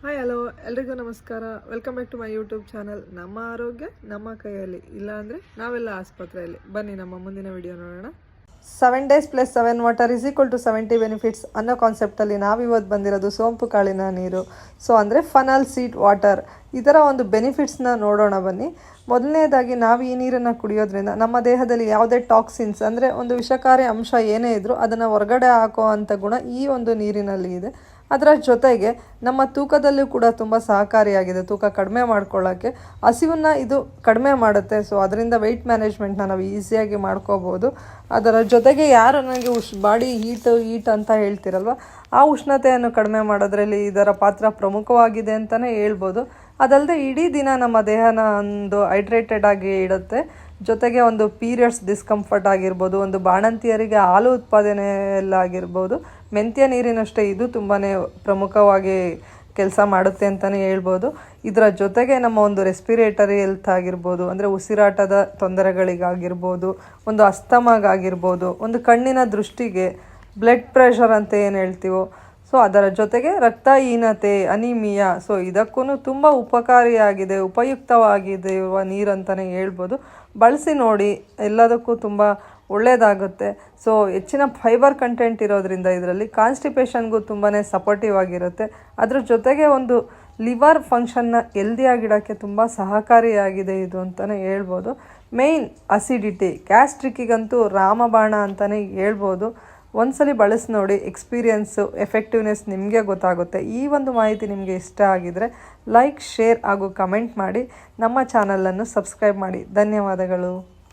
Hi hello ಎಲ್ರಿಗೂ ನಮಸ್ಕಾರ. Welcome back to my YouTube channel. ನಮ್ಮ ಆರೋಗ್ಯ ನಮ್ಮ ಕೈಯಲ್ಲಿ, ಇಲ್ಲಾಂದರೆ ನಾವೆಲ್ಲ ಆಸ್ಪತ್ರೆಯಲ್ಲಿ. ಬನ್ನಿ ನಮ್ಮ ಮುಂದಿನ ವಿಡಿಯೋ ನೋಡೋಣ. 7 days + 7 ವಾಟರ್ = 70 ಬೆನಿಫಿಟ್ಸ್ ಅನ್ನೋ ಕಾನ್ಸೆಪ್ಟಲ್ಲಿ ನಾವಿವತ್ತು ಬಂದಿರೋದು ಸೋಂಪು ಕಾಳಿನ ನೀರು. ಸೊ ಅಂದರೆ ಫನಲ್ ಸೀಡ್ ವಾಟರ್. ಇದರ ಒಂದು ಬೆನಿಫಿಟ್ಸ್ನ ನೋಡೋಣ ಬನ್ನಿ. ಮೊದಲನೇದಾಗಿ ನಾವು ಈ ನೀರನ್ನು ಕುಡಿಯೋದ್ರಿಂದ ನಮ್ಮ ದೇಹದಲ್ಲಿ ಯಾವುದೇ ಟಾಕ್ಸಿನ್ಸ್ ಅಂದರೆ ಒಂದು ವಿಷಕಾರಿ ಅಂಶ ಏನೇ ಇದ್ದರೂ ಅದನ್ನು ಹೊರಗಡೆ ಹಾಕೋ ಅಂಥ ಗುಣ ಈ ಒಂದು ನೀರಿನಲ್ಲಿ ಇದೆ. ಅದರ ಜೊತೆಗೆ ನಮ್ಮ ತೂಕದಲ್ಲೂ ಕೂಡ ತುಂಬ ಸಹಕಾರಿಯಾಗಿದೆ. ತೂಕ ಕಡಿಮೆ ಮಾಡ್ಕೊಳ್ಳೋಕ್ಕೆ, ಹಸಿವನ್ನು ಇದು ಕಡಿಮೆ ಮಾಡುತ್ತೆ. ಸೊ ಅದರಿಂದ ವೆಯ್ಟ್ ಮ್ಯಾನೇಜ್ಮೆಂಟ್ನ ನಾವು ಈಸಿಯಾಗಿ ಮಾಡ್ಕೋಬೋದು. ಅದರ ಜೊತೆಗೆ ಯಾರು ನನಗೆ ಬಾಡಿ ಹೀಟ್ ಅಂತ ಹೇಳ್ತಿರಲ್ವ, ಆ ಉಷ್ಣತೆಯನ್ನು ಕಡಿಮೆ ಮಾಡೋದ್ರಲ್ಲಿ ಇದರ ಪಾತ್ರ ಪ್ರಮುಖವಾಗಿದೆ ಅಂತಲೇ ಹೇಳ್ಬೋದು. ಅದಲ್ಲದೆ ಇಡೀ ದಿನ ನಮ್ಮ ದೇಹನ ಒಂದು ಹೈಡ್ರೇಟೆಡ್ ಆಗಿ ಇಡುತ್ತೆ. ಜೊತೆಗೆ ಒಂದು ಪೀರಿಯಡ್ಸ್ ಡಿಸ್ಕಂಫರ್ಟ್ ಆಗಿರ್ಬೋದು, ಒಂದು ಬಾಣಂತಿಯರಿಗೆ ಹಾಲು ಉತ್ಪಾದನೆಯಲ್ಲಾಗಿರ್ಬೋದು, ಮೆಂತ್ಯ ನೀರಿನಷ್ಟೇ ಇದು ತುಂಬಾ ಪ್ರಮುಖವಾಗಿ ಕೆಲಸ ಮಾಡುತ್ತೆ ಅಂತಲೇ ಹೇಳ್ಬೋದು. ಇದರ ಜೊತೆಗೆ ನಮ್ಮ ಒಂದು ರೆಸ್ಪಿರೇಟರಿ ಹೆಲ್ತ್ ಆಗಿರ್ಬೋದು, ಅಂದರೆ ಉಸಿರಾಟದ ತೊಂದರೆಗಳಿಗಾಗಿರ್ಬೋದು, ಒಂದು ಅಸ್ತಮಾಗಾಗಿರ್ಬೋದು, ಒಂದು ಕಣ್ಣಿನ ದೃಷ್ಟಿಗೆ, ಬ್ಲಡ್ ಪ್ರೆಷರ್ ಅಂತ ಏನು ಹೇಳ್ತೀವೋ, ಸೊ ಅದರ ಜೊತೆಗೆ ರಕ್ತಹೀನತೆ, ಅನಿಮಿಯಾ, ಸೊ ಇದಕ್ಕೂ ತುಂಬ ಉಪಕಾರಿಯಾಗಿದೆ, ಉಪಯುಕ್ತವಾಗಿದೆ ಇರುವ ನೀರು ಅಂತಲೇ ಹೇಳ್ಬೋದು. ಬಳಸಿ ನೋಡಿ, ಎಲ್ಲದಕ್ಕೂ ತುಂಬ ಒಳ್ಳೆಯದಾಗುತ್ತೆ. ಸೊ ಹೆಚ್ಚಿನ ಫೈಬರ್ ಕಂಟೆಂಟ್ ಇರೋದ್ರಿಂದ ಇದರಲ್ಲಿ ಕಾನ್ಸ್ಟಿಪೇಷನ್ಗೂ ತುಂಬಾ ಸಪೋರ್ಟಿವ್ ಆಗಿರುತ್ತೆ. ಅದ್ರ ಜೊತೆಗೆ ಒಂದು ಲಿವರ್ ಫಂಕ್ಷನ್ನ ಹೆಲ್ದಿಯಾಗಿಡೋಕ್ಕೆ ತುಂಬ ಸಹಕಾರಿಯಾಗಿದೆ ಇದು ಅಂತಲೇ ಹೇಳ್ಬೋದು. ಮೇಯ್ನ್ ಅಸಿಡಿಟಿ, ಗ್ಯಾಸ್ಟ್ರಿಕ್ಕಿಗಂತೂ ರಾಮಬಾಣ ಅಂತಲೇ ಹೇಳ್ಬೋದು. ಒಂದ್ಸಲಿ ಬಳಸಿ ನೋಡಿ, ಎಕ್ಸ್ಪೀರಿಯೆನ್ಸು, ಎಫೆಕ್ಟಿವ್ನೆಸ್ ನಿಮಗೆ ಗೊತ್ತಾಗುತ್ತೆ. ಈ ಒಂದು ಮಾಹಿತಿ ನಿಮಗೆ ಇಷ್ಟ ಆಗಿದರೆ ಲೈಕ್, ಶೇರ್ ಹಾಗೂ ಕಮೆಂಟ್ ಮಾಡಿ. ನಮ್ಮ ಚಾನಲನ್ನು ಸಬ್ಸ್ಕ್ರೈಬ್ ಮಾಡಿ. ಧನ್ಯವಾದಗಳು.